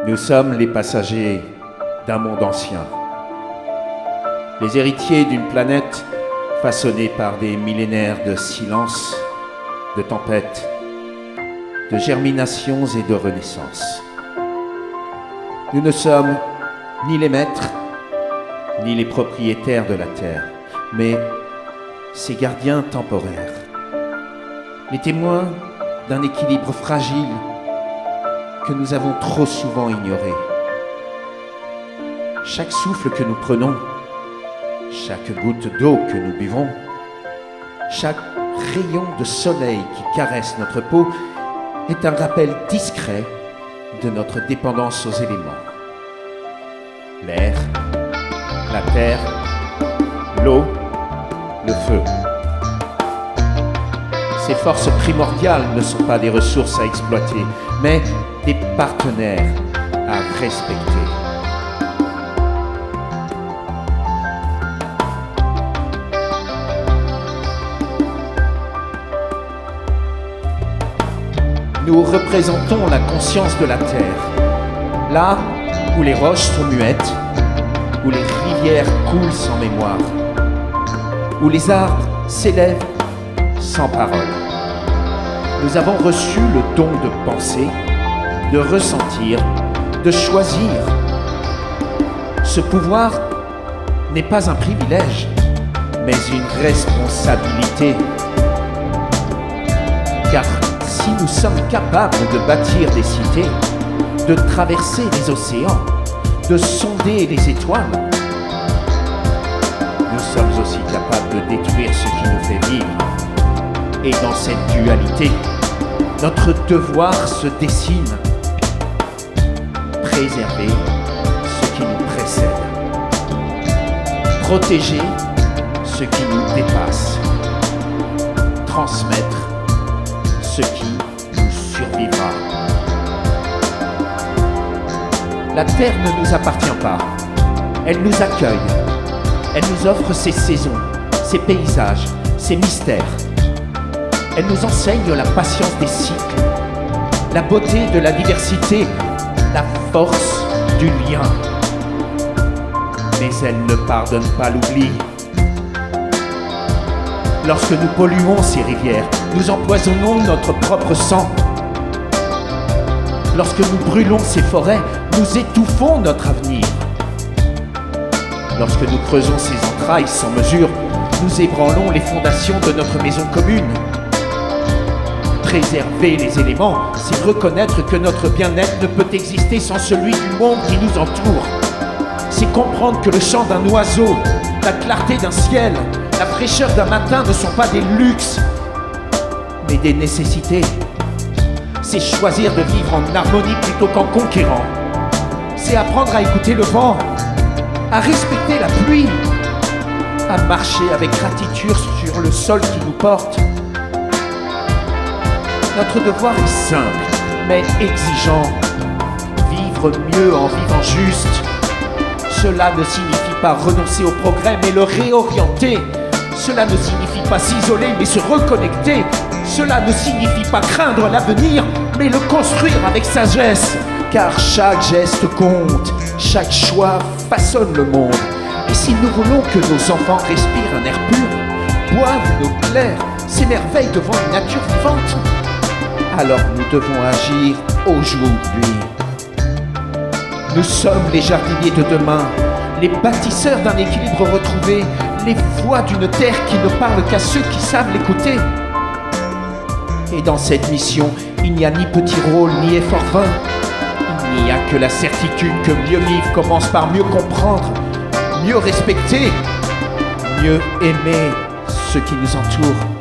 Nous sommes les passagers d'un monde ancien, les héritiers d'une planète façonnée par des millénaires de silence, de tempêtes, de germinations et de renaissances. Nous ne sommes ni les maîtres, ni les propriétaires de la Terre, mais ses gardiens temporaires, les témoins d'un équilibre fragile que nous avons trop souvent ignoré. Chaque souffle que nous prenons, chaque goutte d'eau que nous buvons, chaque rayon de soleil qui caresse notre peau est un rappel discret de notre dépendance aux éléments. L'air, la terre, l'eau, le feu. Ces forces primordiales ne sont pas des ressources à exploiter, mais des partenaires à respecter. Nous représentons la conscience de la Terre, là où les roches sont muettes, où les rivières coulent sans mémoire, où les arbres s'élèvent sans parole. Nous avons reçu le don de penser, de ressentir, de choisir. Ce pouvoir n'est pas un privilège, mais une responsabilité. Car si nous sommes capables de bâtir des cités, de traverser les océans, de sonder les étoiles, nous sommes aussi capables de détruire ce qui nous fait vivre. Et dans cette dualité, notre devoir se dessine. Préserver ce qui nous précède. Protéger ce qui nous dépasse. Transmettre ce qui nous survivra. La Terre ne nous appartient pas. Elle nous accueille. Elle nous offre ses saisons, ses paysages, ses mystères. Elle nous enseigne la patience des cycles, la beauté de la diversité, la force du lien. Mais elle ne pardonne pas l'oubli. Lorsque nous polluons ces rivières, nous empoisonnons notre propre sang. Lorsque nous brûlons ces forêts, nous étouffons notre avenir. Lorsque nous creusons ces entrailles sans mesure, nous ébranlons les fondations de notre maison commune. Préserver les éléments, c'est reconnaître que notre bien-être ne peut exister sans celui du monde qui nous entoure. C'est comprendre que le chant d'un oiseau, la clarté d'un ciel, la fraîcheur d'un matin ne sont pas des luxes, mais des nécessités. C'est choisir de vivre en harmonie plutôt qu'en conquérant. C'est apprendre à écouter le vent, à respecter la pluie, à marcher avec gratitude sur le sol qui nous porte. Notre devoir est simple, mais exigeant. Vivre mieux en vivant juste. Cela ne signifie pas renoncer au progrès, mais le réorienter. Cela ne signifie pas s'isoler, mais se reconnecter. Cela ne signifie pas craindre l'avenir, mais le construire avec sagesse. Car chaque geste compte, chaque choix façonne le monde. Et si nous voulons que nos enfants respirent un air pur, boivent nos clairs, s'émerveillent devant une nature vivante, alors nous devons agir aujourd'hui. Nous sommes les jardiniers de demain, les bâtisseurs d'un équilibre retrouvé, les voix d'une terre qui ne parle qu'à ceux qui savent l'écouter. Et dans cette mission, il n'y a ni petit rôle, ni effort vain. Il n'y a que la certitude que mieux vivre commence par mieux comprendre, mieux respecter, mieux aimer ceux qui nous entourent.